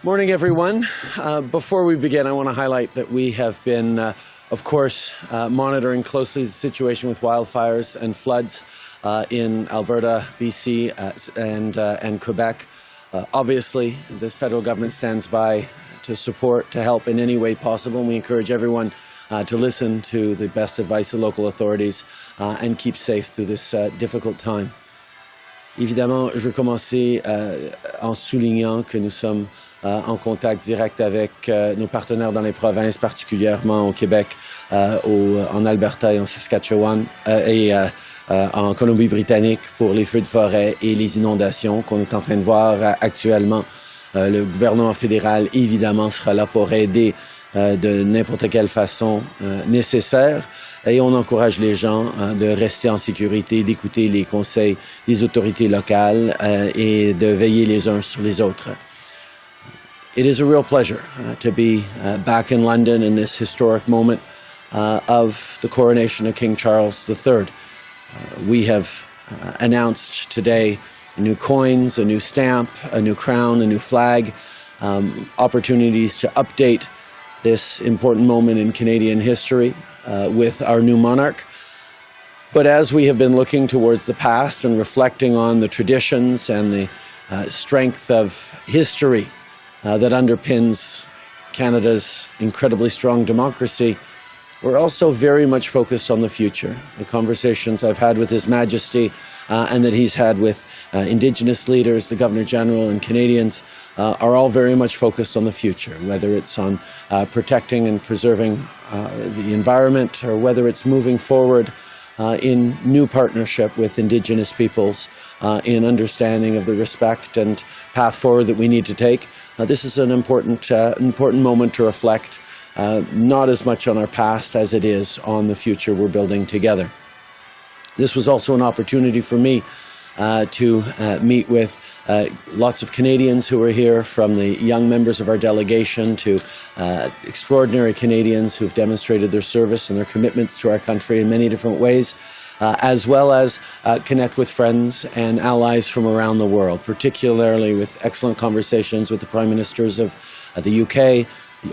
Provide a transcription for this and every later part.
Morning, everyone. Before we begin, I want to highlight that we have been, of course, monitoring closely the situation with wildfires and floods in Alberta, BC, and Quebec. Obviously, the federal government stands by to support, to help in any way possible, and we encourage everyone to listen to the best advice of local authorities and keep safe through this difficult time. Évidemment, je veux commencer en soulignant que nous sommes en contact direct avec nos partenaires dans les provinces, particulièrement au Québec, en Alberta et en Saskatchewan, et en Colombie-Britannique pour les feux de forêt et les inondations qu'on est en train de voir actuellement. Le gouvernement fédéral, évidemment, sera là pour aider de n'importe quelle façon nécessaire. Et on encourage les gens de rester en sécurité, d'écouter les conseils des autorités locales et de veiller les uns sur les autres. It is a real pleasure to be back in London in this historic moment of the coronation of King Charles III. We have announced today new coins, a new stamp, a new crown, a new flag, opportunities to update this important moment in Canadian history with our new monarch. But as we have been looking towards the past and reflecting on the traditions and the strength of history that underpins Canada's incredibly strong democracy, we're also very much focused on the future. The conversations I've had with His Majesty and that he's had with Indigenous leaders, the Governor-General and Canadians are all very much focused on the future, whether it's on protecting and preserving the environment or whether it's moving forward in new partnership with Indigenous peoples in understanding of the respect and path forward that we need to take. This is an important moment to reflect not as much on our past as it is on the future we're building together. This was also an opportunity for me to meet with lots of Canadians who were here, from the young members of our delegation to extraordinary Canadians who've demonstrated their service and their commitments to our country in many different ways, as well as connect with friends and allies from around the world, particularly with excellent conversations with the Prime Ministers of the UK,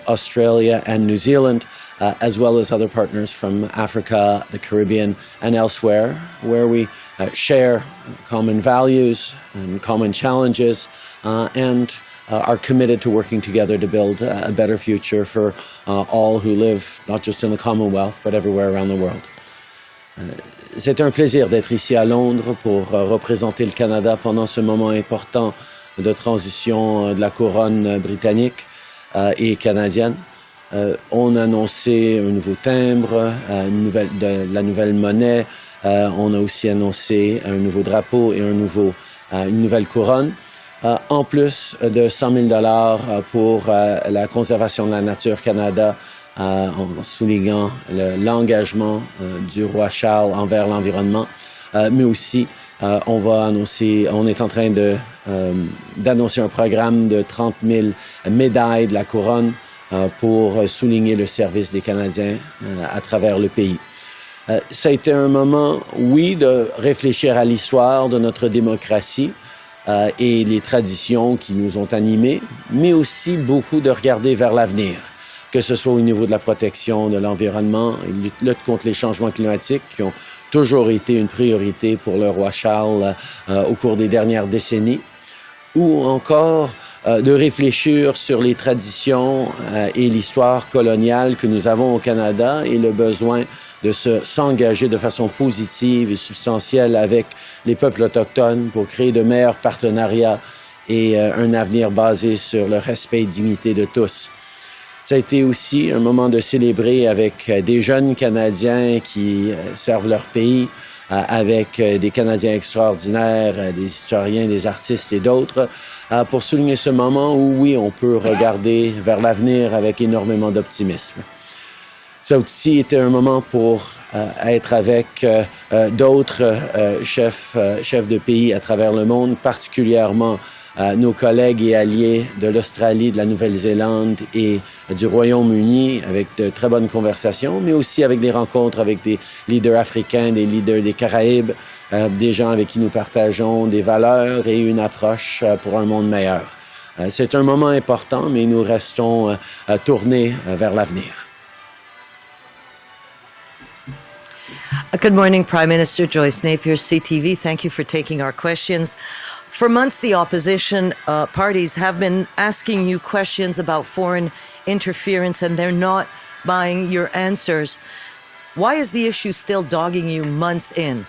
Australia and New Zealand, as well as other partners from Africa, the Caribbean and elsewhere, where we share common values and common challenges and are committed to working together to build a better future for all who live, not just in the Commonwealth, but everywhere around the world. C'est un plaisir d'être ici à Londres pour représenter le Canada pendant ce moment important de transition de la couronne britannique et canadienne. On a annoncé un nouveau timbre, la nouvelle monnaie. On a aussi annoncé un nouveau drapeau et une nouvelle couronne. En plus de 100 000 $ pour la conservation de la nature Canada, en soulignant l'engagement du roi Charles envers l'environnement, mais aussi on est en train d'annoncer un programme de 30 000 médailles de la couronne pour souligner le service des Canadiens à travers le pays. Ça a été un moment, oui, de réfléchir à l'histoire de notre démocratie et les traditions qui nous ont animés, mais aussi beaucoup de regarder vers l'avenir, que ce soit au niveau de la protection de l'environnement et lutte contre les changements climatiques qui ont toujours été une priorité pour le roi Charles au cours des dernières décennies, ou encore de réfléchir sur les traditions et l'histoire coloniale que nous avons au Canada et le besoin de s'engager de façon positive et substantielle avec les peuples autochtones pour créer de meilleurs partenariats et un avenir basé sur le respect et dignité de tous. Ça a été aussi un moment de célébrer avec des jeunes Canadiens qui servent leur pays, avec des Canadiens extraordinaires, des historiens, des artistes et d'autres, pour souligner ce moment où, oui, on peut regarder vers l'avenir avec énormément d'optimisme. Ça aussi était un moment pour être avec d'autres chefs de pays à travers le monde, particulièrement nos collègues et alliés de l'Australie, de la Nouvelle-Zélande et du Royaume-Uni, avec de très bonnes conversations, mais aussi avec des rencontres avec des leaders africains, des leaders des Caraïbes, des gens avec qui nous partageons des valeurs et une approche pour un monde meilleur. C'est un moment important, mais nous restons tournés vers l'avenir. Good morning, Prime Minister Joyce Napier, CTV. Thank you for taking our questions. For months, the opposition parties have been asking you questions about foreign interference, and they're not buying your answers. Why is the issue still dogging you months in?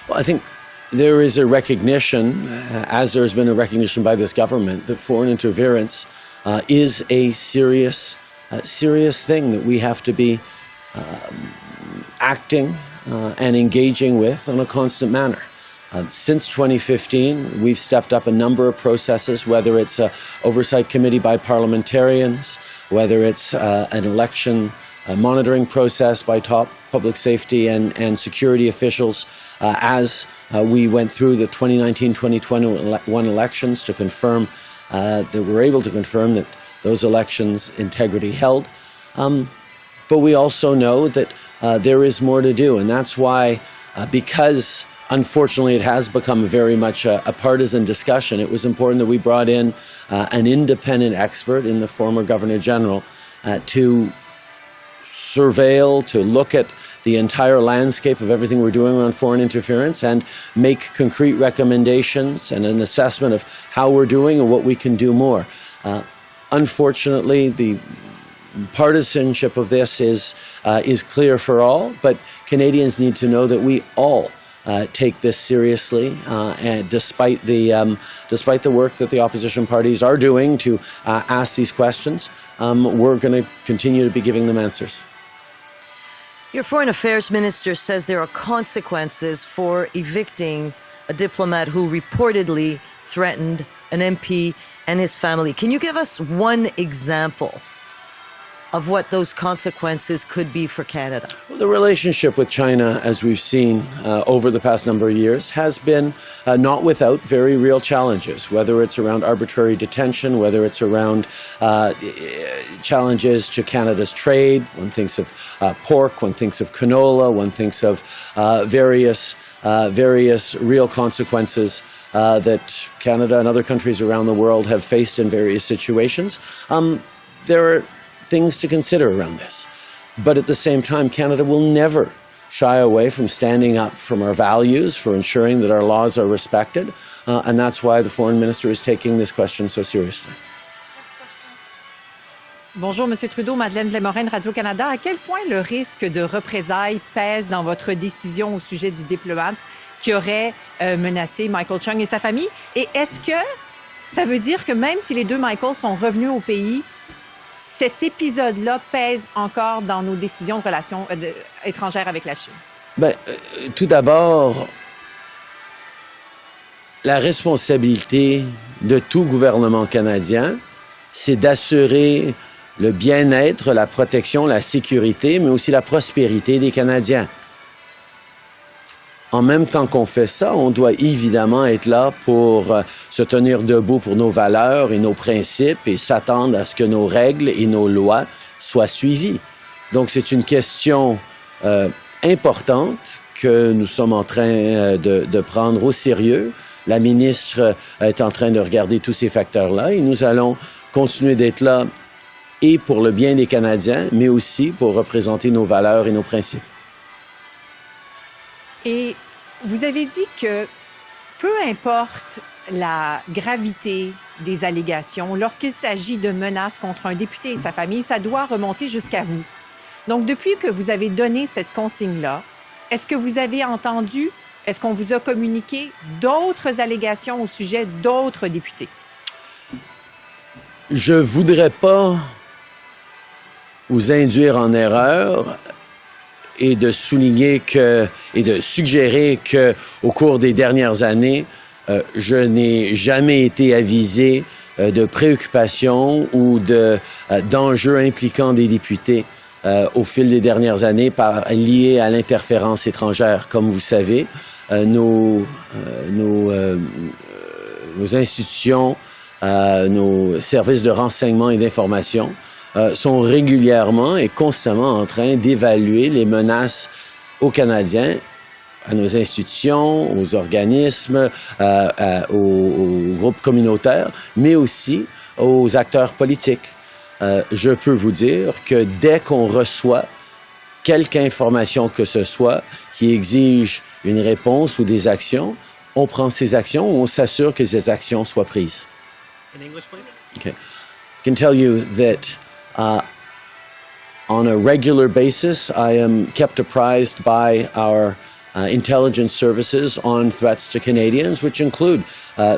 Well, I think there is a recognition, as there's been a recognition by this government, that foreign interference is a serious thing that we have to be acting and engaging with on a constant manner. Since 2015, we've stepped up a number of processes, whether it's an oversight committee by parliamentarians, whether it's an election monitoring process by top public safety and security officials, as we went through the 2019-2021 elections to confirm that we're able to confirm that those elections' integrity held. But we also know that there is more to do, and that's why, because unfortunately it has become very much a partisan discussion, it was important that we brought in an independent expert in the former Governor General to surveil, to look at the entire landscape of everything we're doing on foreign interference and make concrete recommendations and an assessment of how we're doing and what we can do more. Unfortunately, the partisanship of this is clear for all, but Canadians need to know that we all take this seriously, and despite the work that the opposition parties are doing to ask these questions, we're going to continue to be giving them answers. Your Foreign Affairs Minister says there are consequences for evicting a diplomat who reportedly threatened an MP and his family. Can you give us one example of what those consequences could be for Canada? Well, the relationship with China, as we've seen over the past number of years, has been not without very real challenges, whether it's around arbitrary detention, whether it's around challenges to Canada's trade. One thinks of pork, one thinks of canola, one thinks of various real consequences that Canada and other countries around the world have faced in various situations. There are things to consider around this. But at the same time, Canada will never shy away from standing up from our values, for ensuring that our laws are respected, and that's why the Foreign Minister is taking this question so seriously. Bonjour, M. Trudeau, Madeleine Blais-Morin, Radio-Canada. À quel point le risque de représailles pèse dans votre décision au sujet du diplomate qui aurait menacé Michael Chung et sa famille? Et est-ce que ça veut dire que même si les deux Michael sont revenus au pays, cet épisode-là pèse encore dans nos décisions de relations étrangères avec la Chine? Bien, tout d'abord, la responsabilité de tout gouvernement canadien, c'est d'assurer le bien-être, la protection, la sécurité, mais aussi la prospérité des Canadiens. En même temps qu'on fait ça, on doit évidemment être là pour se tenir debout pour nos valeurs et nos principes et s'attendre à ce que nos règles et nos lois soient suivies. Donc c'est une question importante que nous sommes en train de prendre au sérieux. La ministre est en train de regarder tous ces facteurs-là et nous allons continuer d'être là et pour le bien des Canadiens, mais aussi pour représenter nos valeurs et nos principes. Et vous avez dit que peu importe la gravité des allégations, lorsqu'il s'agit de menaces contre un député et sa famille, ça doit remonter jusqu'à vous. Donc, depuis que vous avez donné cette consigne-là, est-ce que vous avez entendu, est-ce qu'on vous a communiqué d'autres allégations au sujet d'autres députés? Je ne voudrais pas vous induire en erreur et de souligner et de suggérer que, au cours des dernières années, je n'ai jamais été avisé de préoccupations ou d'enjeux impliquant des députés au fil des dernières années liés à l'interférence étrangère. Comme vous savez, nos institutions, nos services de renseignement et d'information sont régulièrement et constamment en train d'évaluer les menaces aux Canadiens à nos institutions, aux organismes, aux groupes communautaires, mais aussi aux acteurs politiques. Je peux vous dire que dès qu'on reçoit quelque information que ce soit qui exige une réponse ou des actions, on prend ces actions ou on s'assure que ces actions soient prises. In English, please. Okay. I can tell you that on a regular basis, I am kept apprised by our intelligence services on threats to Canadians, which include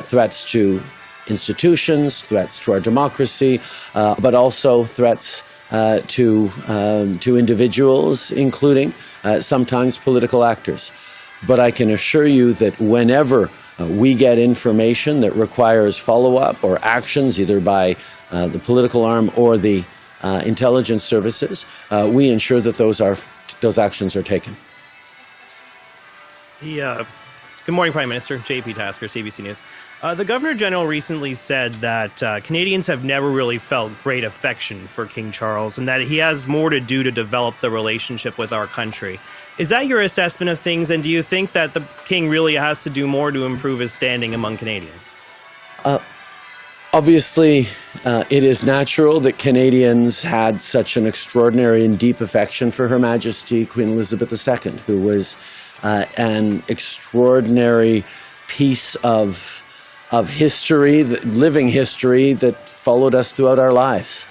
threats to institutions, threats to our democracy, but also threats to individuals, including sometimes political actors. But I can assure you that whenever we get information that requires follow-up or actions, either by the political arm or the intelligence services, we ensure that those actions are taken. Good morning, Prime Minister. JP Tasker, CBC News. The Governor General recently said that Canadians have never really felt great affection for King Charles and that he has more to do to develop the relationship with our country. Is that your assessment of things, and do you think that the King really has to do more to improve his standing among Canadians? Obviously, it is natural that Canadians had such an extraordinary and deep affection for Her Majesty Queen Elizabeth II, who was an extraordinary piece of history, living history that followed us throughout our lives.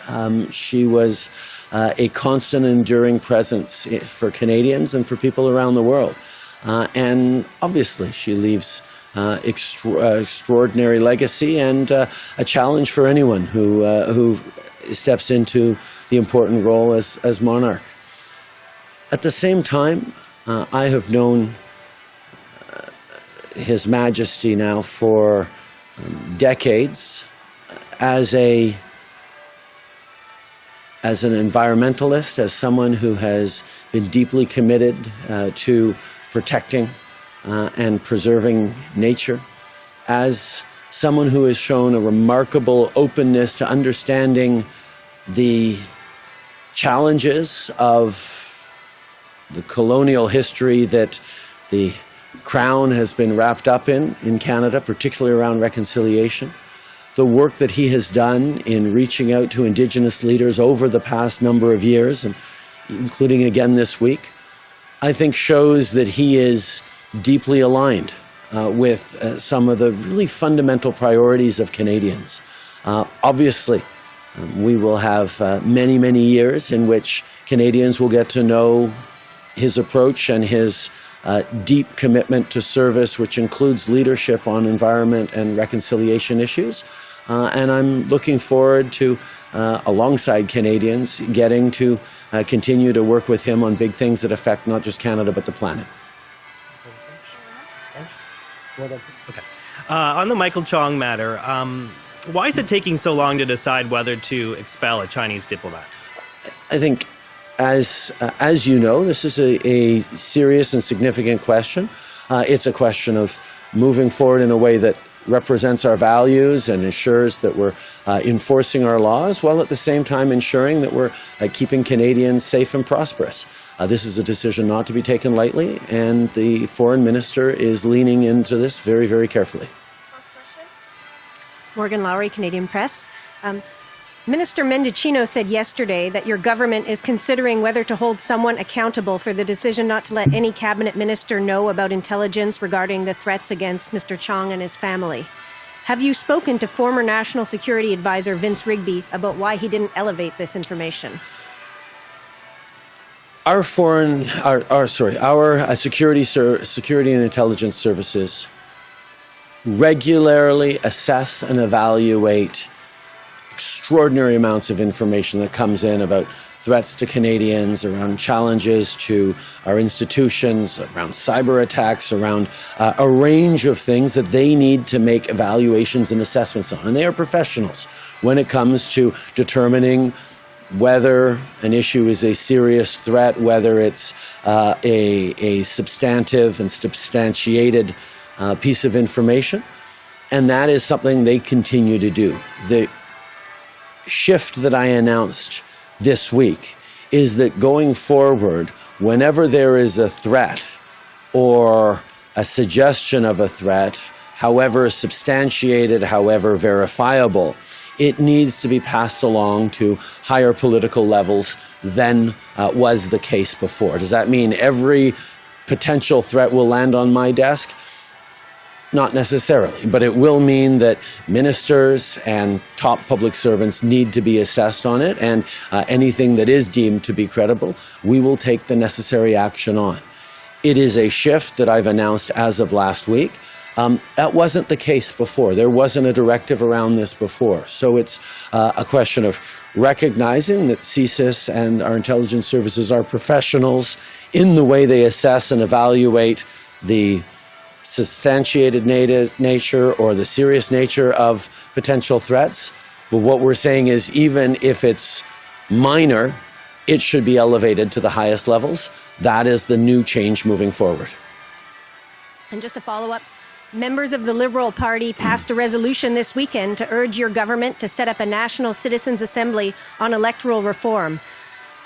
She was a constant, enduring presence for Canadians and for people around the world. And obviously, she leaves extraordinary legacy and a challenge for anyone who steps into the important role as monarch. At the same time, I have known His Majesty now for decades as an environmentalist, as someone who has been deeply committed to protecting and preserving nature, as someone who has shown a remarkable openness to understanding the challenges of the colonial history that the Crown has been wrapped up in Canada, particularly around reconciliation. The work that he has done in reaching out to Indigenous leaders over the past number of years, and including again this week, I think shows that he is deeply aligned with some of the really fundamental priorities of Canadians. Obviously, we will have many, many years in which Canadians will get to know his approach and his deep commitment to service, which includes leadership on environment and reconciliation issues. And I'm looking forward to, alongside Canadians, getting to continue to work with him on big things that affect not just Canada, but the planet. Okay. On the Michael Chong matter, why is it taking so long to decide whether to expel a Chinese diplomat? I think, as you know, this is a serious and significant question. It's a question of moving forward in a way that represents our values and ensures that we're enforcing our laws, while at the same time ensuring that we're keeping Canadians safe and prosperous. This is a decision not to be taken lightly, and the Foreign Minister is leaning into this very, very carefully. Last question. Morgan Lowry, Canadian Press. Minister Mendicino said yesterday that your government is considering whether to hold someone accountable for the decision not to let any cabinet minister know about intelligence regarding the threats against Mr. Chong and his family. Have you spoken to former National Security Advisor Vince Rigby about why he didn't elevate this information? Our security and intelligence services regularly assess and evaluate extraordinary amounts of information that comes in about threats to Canadians, around challenges to our institutions, around cyber attacks, around a range of things that they need to make evaluations and assessments on. And they are professionals when it comes to determining whether an issue is a serious threat, whether it's a substantive and substantiated piece of information. And that is something they continue to do. The shift that I announced this week is that going forward, whenever there is a threat or a suggestion of a threat, however substantiated, however verifiable, it needs to be passed along to higher political levels than was the case before. Does that mean every potential threat will land on my desk? Not necessarily, but it will mean that ministers and top public servants need to be assessed on it, and anything that is deemed to be credible, we will take the necessary action on. It is a shift that I've announced as of last week. That wasn't the case before. There wasn't a directive around this before. So it's a question of recognizing that CSIS and our intelligence services are professionals in the way they assess and evaluate the substantiated nature or the serious nature of potential threats. But what we're saying is, even if it's minor, it should be elevated to the highest levels. That is the new change moving forward. And just to follow up, members of the Liberal Party passed a resolution this weekend to urge your government to set up a National Citizens' Assembly on electoral reform.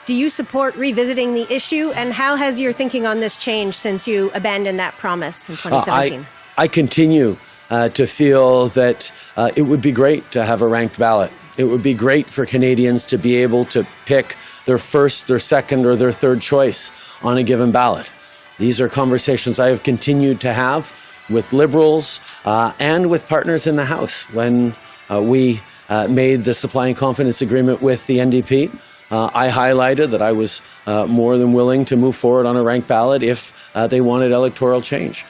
Do you support revisiting the issue, and how has your thinking on this changed since you abandoned that promise in 2017? I continue to feel that it would be great to have a ranked ballot. It would be great for Canadians to be able to pick their first, their second, or their third choice on a given ballot. These are conversations I have continued to have with Liberals and with partners in the House. When we made the supply and confidence agreement with the NDP, I highlighted that I was more than willing to move forward on a ranked ballot if they wanted electoral change.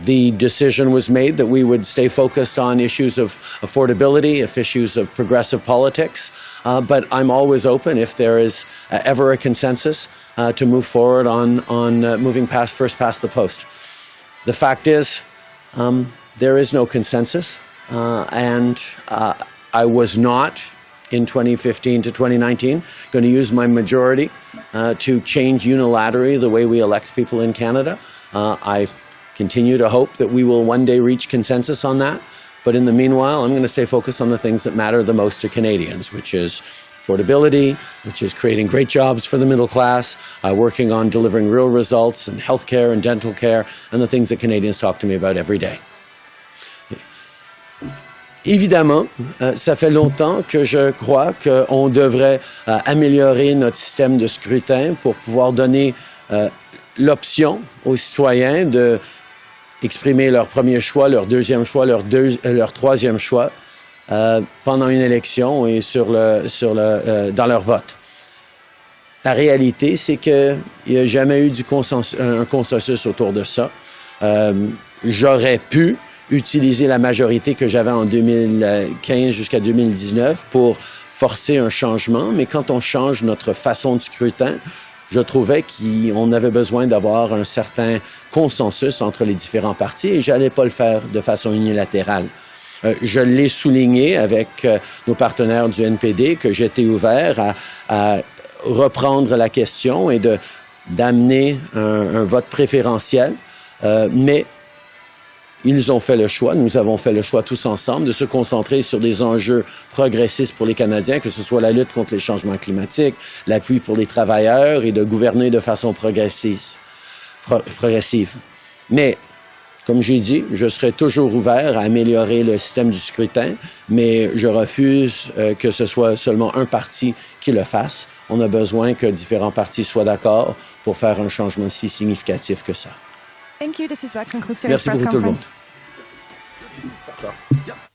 The decision was made that we would stay focused on issues of affordability, issues of progressive politics, but I'm always open, if there is ever a consensus, to move forward on moving first past the post. The fact is, there is no consensus, and I was not, in 2015 to 2019, going to use my majority to change unilaterally the way we elect people in Canada. I continue to hope that we will one day reach consensus on that. But in the meanwhile, I'm going to stay focused on the things that matter the most to Canadians, which is affordability, which is creating great jobs for the middle class, working on delivering real results in healthcare and dental care, and the things that Canadians talk to me about every day. Évidemment, ça fait longtemps que je crois qu'on devrait améliorer notre système de scrutin pour pouvoir donner l'option aux citoyens d'exprimer leur premier choix, leur deuxième choix, leur troisième choix pendant une élection et dans leur vote. La réalité, c'est qu'il n'y a jamais eu un consensus autour de ça. J'aurais pu utiliser la majorité que j'avais en 2015 jusqu'à 2019 pour forcer un changement, mais quand on change notre façon de scrutin, je trouvais qu'on avait besoin d'avoir un certain consensus entre les différents partis et je n'allais pas le faire de façon unilatérale. Je l'ai souligné avec nos partenaires du NPD que j'étais ouvert à reprendre la question et d'amener un vote préférentiel, mais ils ont fait le choix, nous avons fait le choix tous ensemble de se concentrer sur des enjeux progressistes pour les Canadiens, que ce soit la lutte contre les changements climatiques, l'appui pour les travailleurs et de gouverner de façon progressive. Mais, comme j'ai dit, je serai toujours ouvert à améliorer le système du scrutin, mais je refuse que ce soit seulement un parti qui le fasse. On a besoin que différents partis soient d'accord pour faire un changement si significatif que ça. Thank you. This is what concludes today's Merci press beaucoup tout le monde. conference.